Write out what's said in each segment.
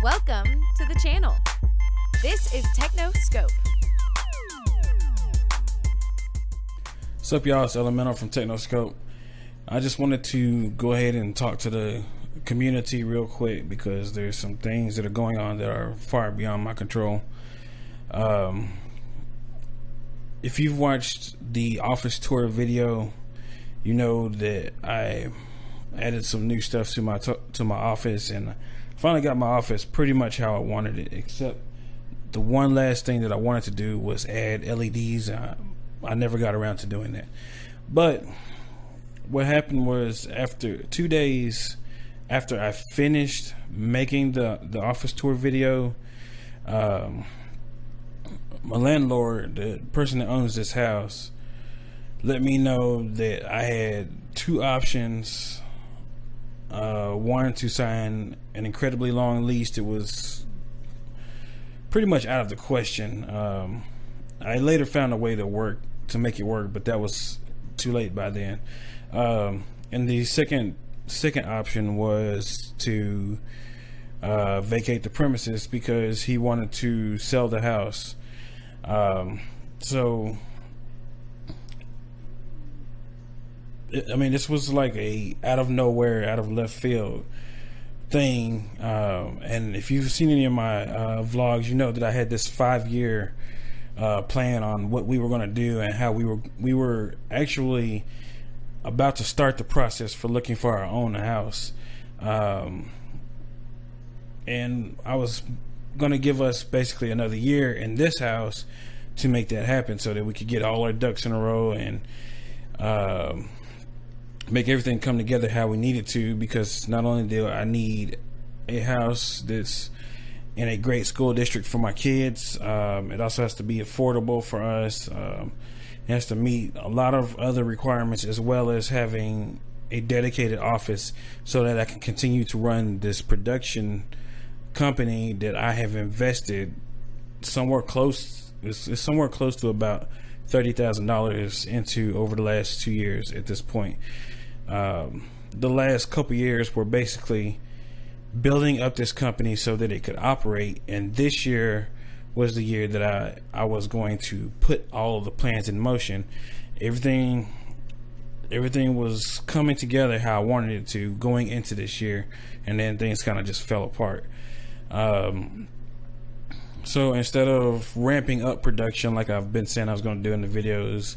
Welcome to the channel. This is TechnoScope. What's up, y'all? It's Elemental from TechnoScope. I just wanted to go ahead and talk to the community real quick because there's some things that are going on that are far beyond my control. If you've watched the office tour video, you know that I added some new stuff to my office, and I finally got my office pretty much how I wanted it, except the one last thing that I wanted to do was add LEDs. I never got around to doing that. But what happened was, after 2 days after I finished making the office tour video, my landlord, the person that owns this house, let me know that I had two options. One, to sign an incredibly long lease that was pretty much out of the question. I later found a way to make it work, but that was too late by then. And the second option was to vacate the premises because he wanted to sell the house. So I mean, this was like a out of nowhere, out of left field thing. And if you've seen any of my vlogs, you know that I had this 5-year plan on what we were going to do and how we were actually about to start the process for looking for our own house. And I was going to give us basically another year in this house to make that happen, so that we could get all our ducks in a row and make everything come together how we needed to. Because not only do I need a house that's in a great school district for my kids, it also has to be affordable for us. It has to meet a lot of other requirements, as well as having a dedicated office so that I can continue to run this production company that I have invested somewhere close to about $30,000 into over the last 2 years at this point. The last couple years were basically building up this company so that it could operate, and this year was the year that I was going to put all of the plans in motion. Everything was coming together how I wanted it to going into this year, and then things kind of just fell apart. So instead of ramping up production like I've been saying I was going to do in the videos,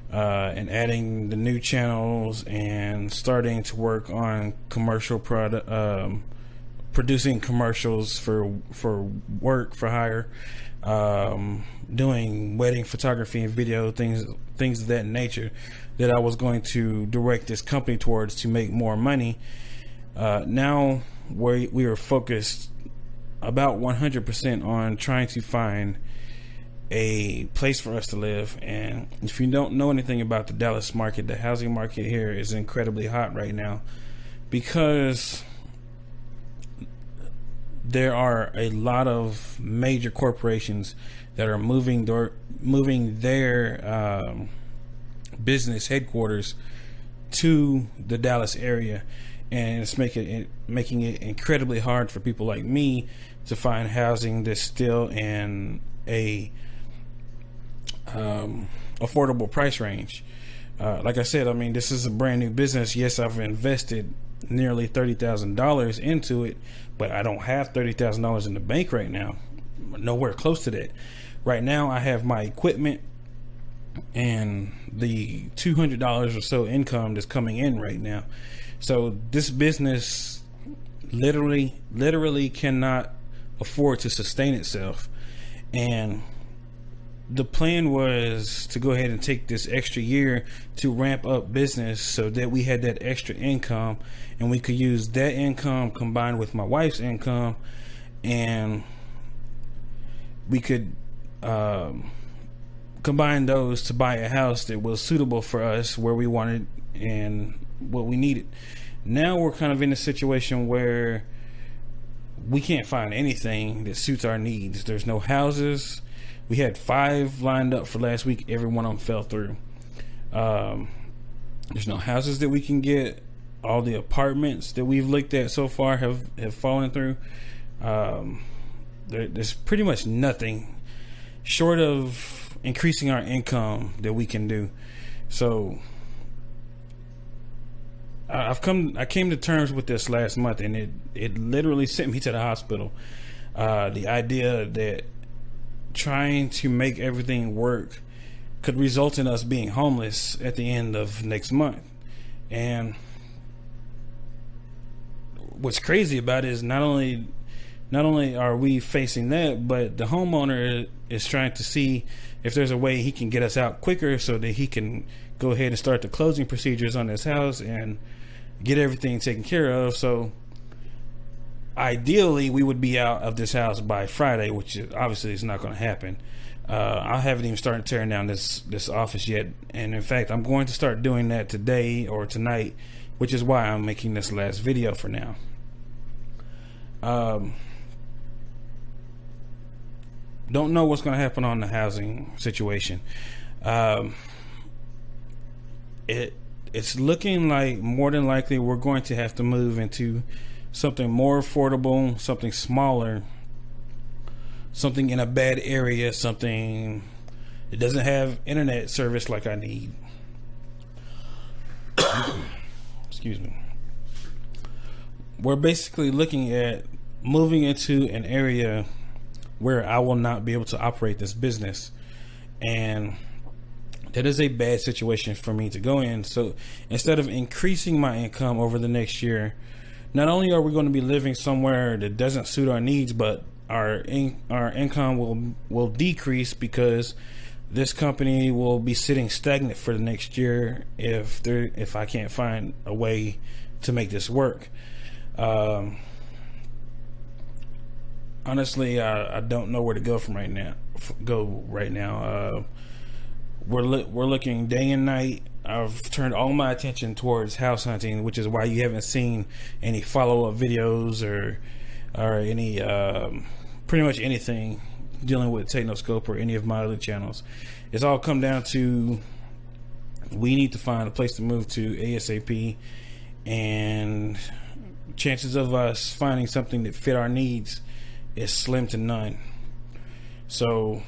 and adding the new channels and starting to work on commercial producing commercials for work for hire, doing wedding photography and video, things of that nature, that I was going to direct this company towards to make more money. Now we are focused about 100% on trying to find a place for us to live. And if you don't know anything about the Dallas market, the housing market here is incredibly hot right now, because there are a lot of major corporations that are moving their business headquarters to the Dallas area, and it's making it incredibly hard for people like me to find housing that's still in a affordable price range. Like I said, I mean, this is a brand new business. Yes, I've invested nearly $30,000 into it, but I don't have $30,000 in the bank right now. Nowhere close to that. Right now, I have my equipment and the $200 or so income that's coming in right now. So this business literally cannot afford to sustain itself. And the plan was to go ahead and take this extra year to ramp up business so that we had that extra income, and we could use that income combined with my wife's income, and we could combine those to buy a house that was suitable for us, where we wanted and what we needed. Now we're kind of in a situation where we can't find anything that suits our needs. There's no houses. We had 5 lined up for last week. Every one of them fell through. There's no houses that we can get. All the apartments that we've looked at so far have fallen through. There's pretty much nothing short of increasing our income that we can do. So I came to terms with this last month, and it literally sent me to the hospital. The idea that trying to make everything work could result in us being homeless at the end of next month. And what's crazy about it is not only are we facing that, but the homeowner is trying to see if there's a way he can get us out quicker so that he can go ahead and start the closing procedures on this house and get everything taken care of. So ideally we would be out of this house by Friday, which obviously is not going to happen. I haven't even started tearing down this office yet, and in fact I'm going to start doing that today or tonight, which is why I'm making this last video for now. Don't know what's going to happen on the housing situation. It's looking like more than likely we're going to have to move into something more affordable, something smaller, something in a bad area, something that doesn't have internet service like I need. Excuse me. We're basically looking at moving into an area where I will not be able to operate this business, and that is a bad situation for me to go in. So instead of increasing my income over the next year, not only are we going to be living somewhere that doesn't suit our needs, but our income will decrease, because this company will be sitting stagnant for the next year if I can't find a way to make this work. Honestly, I don't know where to go from right now. We're looking day and night. I've turned all my attention towards house hunting, which is why you haven't seen any follow-up videos or any pretty much anything dealing with Technoscope or any of my other channels. It's all come down to we need to find a place to move to ASAP, and chances of us finding something that fit our needs is slim to none. So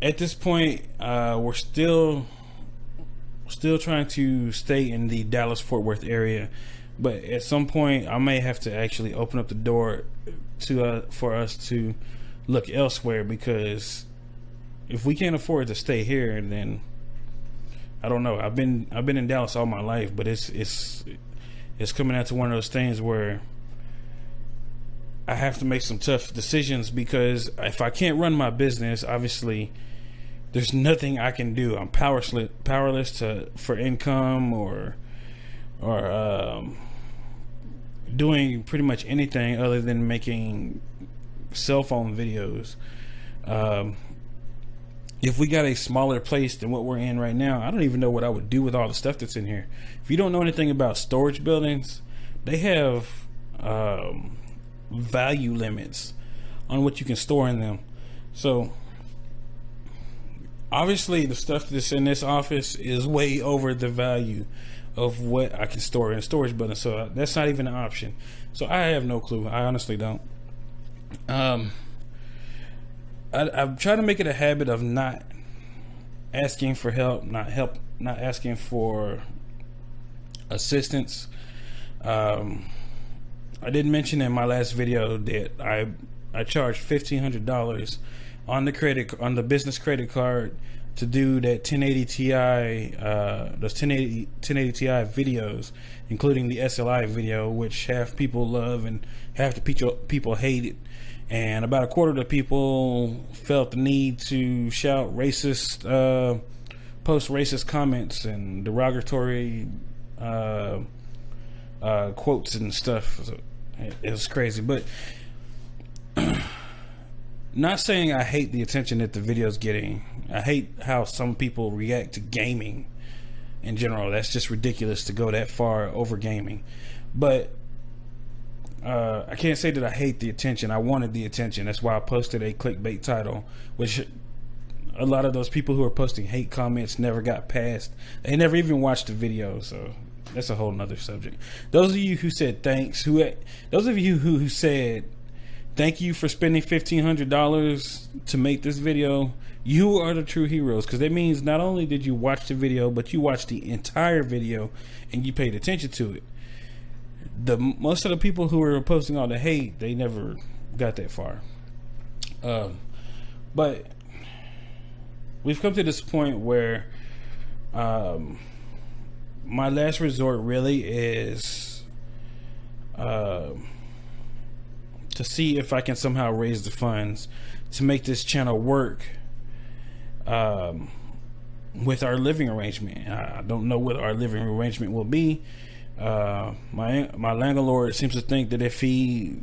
at this point, we're still trying to stay in the Dallas-Fort Worth area, but at some point I may have to actually open up the door for us to look elsewhere, because if we can't afford to stay here, then I don't know. I've been in Dallas all my life, but it's coming out to one of those things where I have to make some tough decisions, because if I can't run my business, obviously there's nothing I can do. I'm powerless for income or doing pretty much anything other than making cell phone videos. If we got a smaller place than what we're in right now, I don't even know what I would do with all the stuff that's in here. If you don't know anything about storage buildings, they have value limits on what you can store in them. So obviously the stuff that's in this office is way over the value of what I can store in a storage building, so that's not even an option. So I have no clue. I honestly don't. I've tried to make it a habit of not asking for help, not asking for assistance. I did mention in my last video that I charged $1,500 on the business credit card to do that 1080 Ti, those 1080 Ti videos, including the SLI video, which half people love and half the people hate it. And about a quarter of the people felt the need to shout racist, post racist comments and derogatory quotes and stuff. So it was crazy, but not saying I hate the attention that the video's getting. I hate how some people react to gaming in general. That's just ridiculous to go that far over gaming. But I can't say that I hate the attention. I wanted the attention. That's why I posted a clickbait title, which a lot of those people who are posting hate comments never got past. They never even watched the video. So that's a whole nother subject. Those of you who said thanks, those of you who said thank you for spending $1,500 to make this video, you are the true heroes, because that means not only did you watch the video, but you watched the entire video and you paid attention to it. Most of the people who were posting all the hate, they never got that far. But we've come to this point where my last resort really is to see if I can somehow raise the funds to make this channel work with our living arrangement. I don't know what our living arrangement will be. My landlord seems to think that if he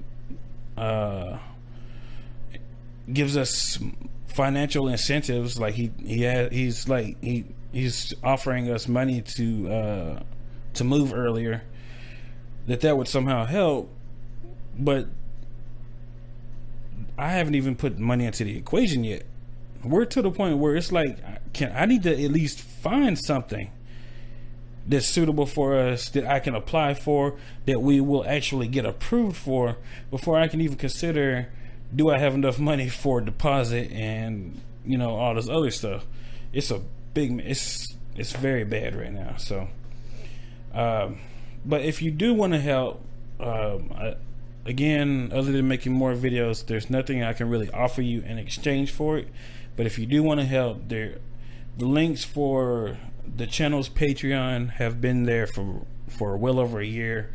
gives us financial incentives, like he's offering us money to move earlier, that would somehow help. But I haven't even put money into the equation yet. We're to the point where it's like, I need to at least find something that's suitable for us, that I can apply for, that we will actually get approved for, before I can even consider, do I have enough money for deposit and, you know, all this other stuff. It's very bad right now. So but if you do want to help, again, other than making more videos, there's nothing I can really offer you in exchange for it. But if you do want to help, the links for the channel's Patreon have been there for well over a year.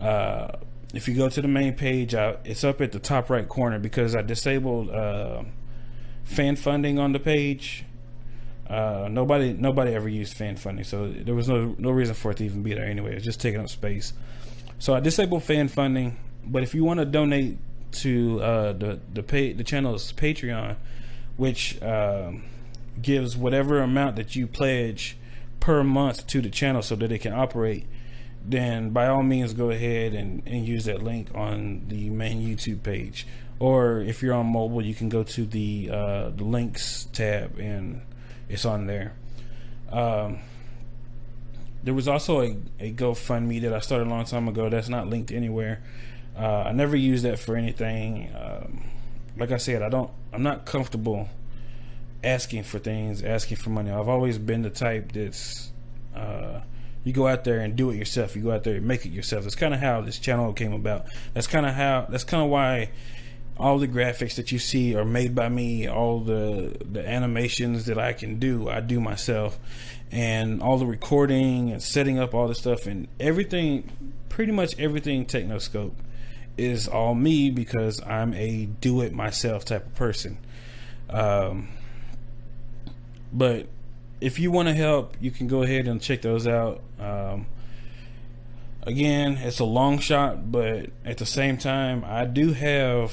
If you go to the main page, it's up at the top right corner, because I disabled fan funding on the page. Nobody ever used fan funding, so there was no reason for it to even be there anyway. It's just taking up space. So I disabled fan funding. But if you want to donate to the channel's Patreon, which gives whatever amount that you pledge per month to the channel so that it can operate, then by all means go ahead and use that link on the main YouTube page. Or if you're on mobile, you can go to the links tab and it's on there. There was also a GoFundMe that I started a long time ago that's not linked anywhere. I never use that for anything. Like I said, I'm not comfortable asking for things, asking for money. I've always been the type that's you go out there and do it yourself. You go out there and make it yourself. That's kind of how this channel came about. That's kind of why all the graphics that you see are made by me. All the animations that I can do, I do myself, and all the recording and setting up all the stuff and everything, pretty much everything Technoscope is all me, because I'm a do it myself type of person. But if you want to help, you can go ahead and check those out. Again, it's a long shot, but at the same time, I do have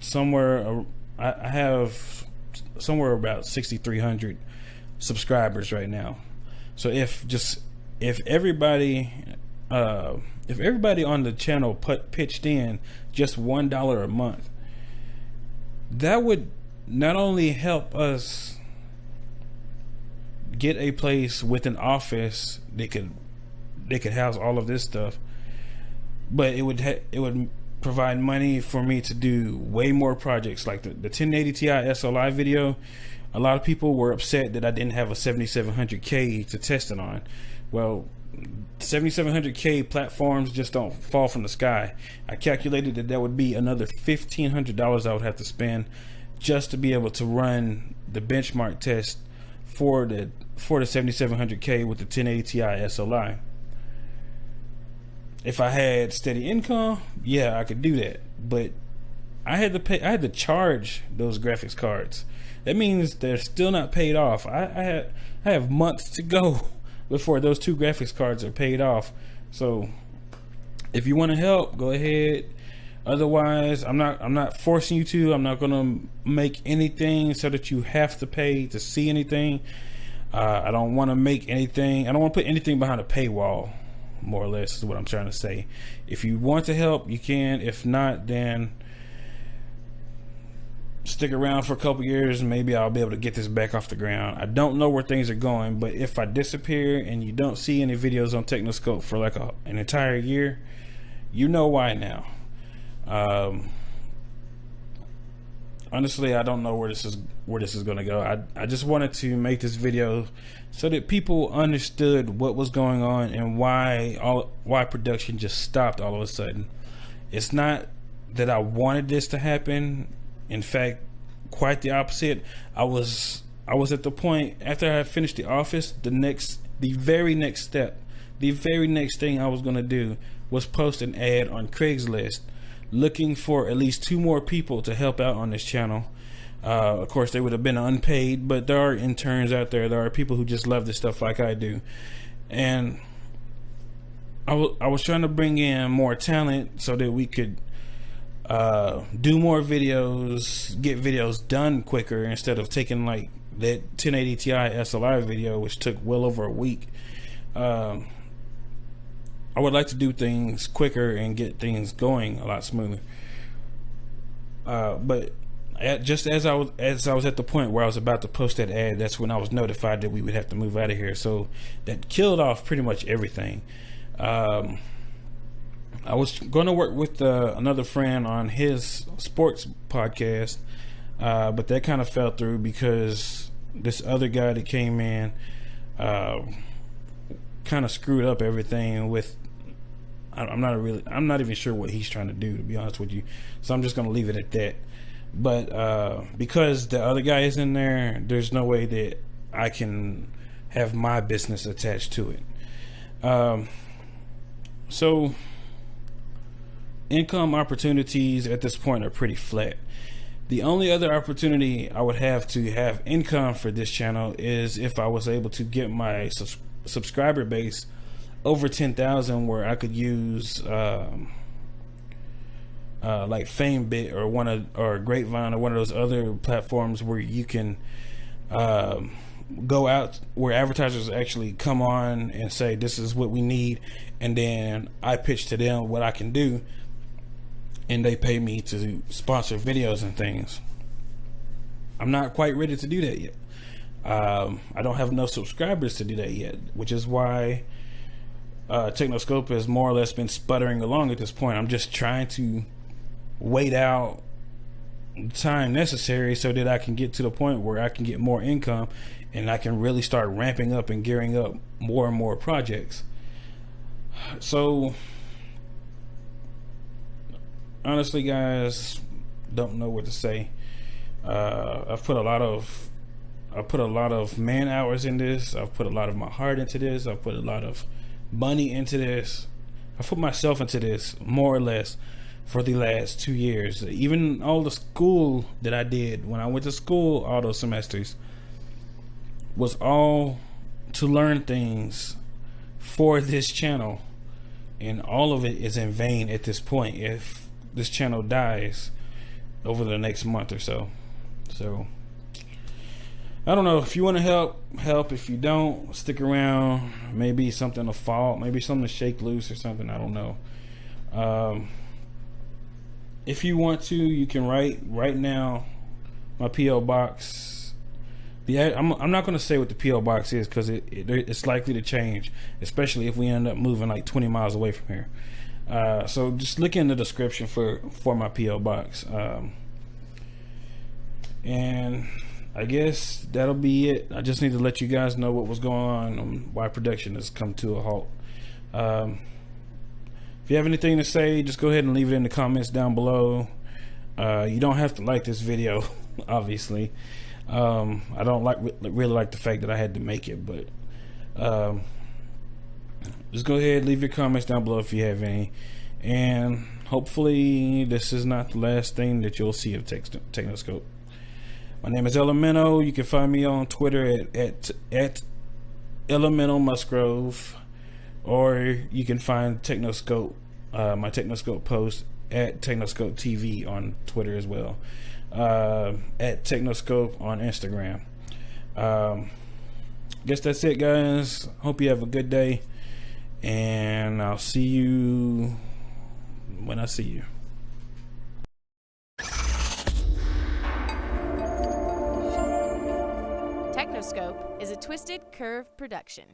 somewhere about 6,300 subscribers right now. So if everybody on the channel pitched in just $1 a month, that would not only help us get a place with an office that could house all of this stuff, but it would provide money for me to do way more projects, like the 1080 Ti SLI video. A lot of people were upset that I didn't have a 7700K to test it on. Well, 7700K platforms just don't fall from the sky. I calculated that would be another $1,500 I would have to spend just to be able to run the benchmark test for the 7700K with the 1080 Ti SLI. If I had steady income, yeah, I could do that. But I had to charge those graphics cards. That means they're still not paid off. I have months to go before those two graphics cards are paid off. So if you want to help, go ahead. Otherwise, I'm not forcing you to. I'm not going to make anything so that you have to pay to see anything. I don't want to make anything. I don't want to put anything behind a paywall, more or less is what I'm trying to say. If you want to help, you can. If not, then stick around for a couple years, maybe I'll be able to get this back off the ground. I don't know where things are going, but if I disappear and you don't see any videos on TechnoScope for like an entire year, you know why now. Honestly, I don't know where this is going to go. I just wanted to make this video so that people understood what was going on and why production just stopped all of a sudden. It's not that I wanted this to happen. In fact, quite the opposite. I was at the point after I finished The Office, the very next thing I was going to do was post an ad on Craigslist looking for at least 2 more people to help out on this channel. Of course, they would have been unpaid, but there are interns out there. There are people who just love this stuff like I do. And I was trying to bring in more talent so that we could do more videos, get videos done quicker, instead of taking like that 1080 Ti SLI video, which took well over a week. I would like to do things quicker and get things going a lot smoother. But just as I was at the point where I was about to post that ad, that's when I was notified that we would have to move out of here. So that killed off pretty much everything. I was going to work with another friend on his sports podcast, but that kind of fell through because this other guy that came in kind of screwed up everything with. I'm not even sure what he's trying to do, to be honest with you. So I'm just going to leave it at that. But because the other guy is in there, there's no way that I can have my business attached to it. So income opportunities at this point are pretty flat. The only other opportunity I would have to have income for this channel is if I was able to get my subscriber base over 10,000, where I could use like FameBit or Grapevine or one of those other platforms where you can go out, where advertisers actually come on and say this is what we need, and then I pitch to them what I can do, and they pay me to sponsor videos and things. I'm not quite ready to do that yet. I don't have enough subscribers to do that yet, which is why TechnoScope has more or less been sputtering along at this point. I'm just trying to wait out the time necessary so that I can get to the point where I can get more income and I can really start ramping up and gearing up more and more projects. So honestly, guys, don't know what to say. I've put a lot of man hours in this. I've put a lot of my heart into this. I've put a lot of money into this. I put myself into this more or less for the last 2 years. Even all the school that I did when I went to school, all those semesters, was all to learn things for this channel, and all of it is in vain at this point if this channel dies over the next month or so. So I don't know. If you want to help. If you don't, stick around. Maybe something to fall. Maybe something to shake loose or something. I don't know. If you want to, you can write right now. My P.O. box. I'm not going to say what the P.O. box is because it's likely to change, especially if we end up moving like 20 miles away from here. So just look in the description for my P.O. box. And I guess that'll be it. I just need to let you guys know what was going on and why production has come to a halt. If you have anything to say, just go ahead and leave it in the comments down below. You don't have to like this video, obviously. I don't really like the fact that I had to make it, but just go ahead, leave your comments down below if you have any, and hopefully this is not the last thing that you'll see of TechnoScope. My name is Elemento. You can find me on Twitter at Elemental Musgrove, or you can find TechnoScope, my TechnoScope post at TechnoScope TV on Twitter as well, at TechnoScope on Instagram. Guess that's it, guys. Hope you have a good day, and I'll see you when I see you. Twisted Curve production.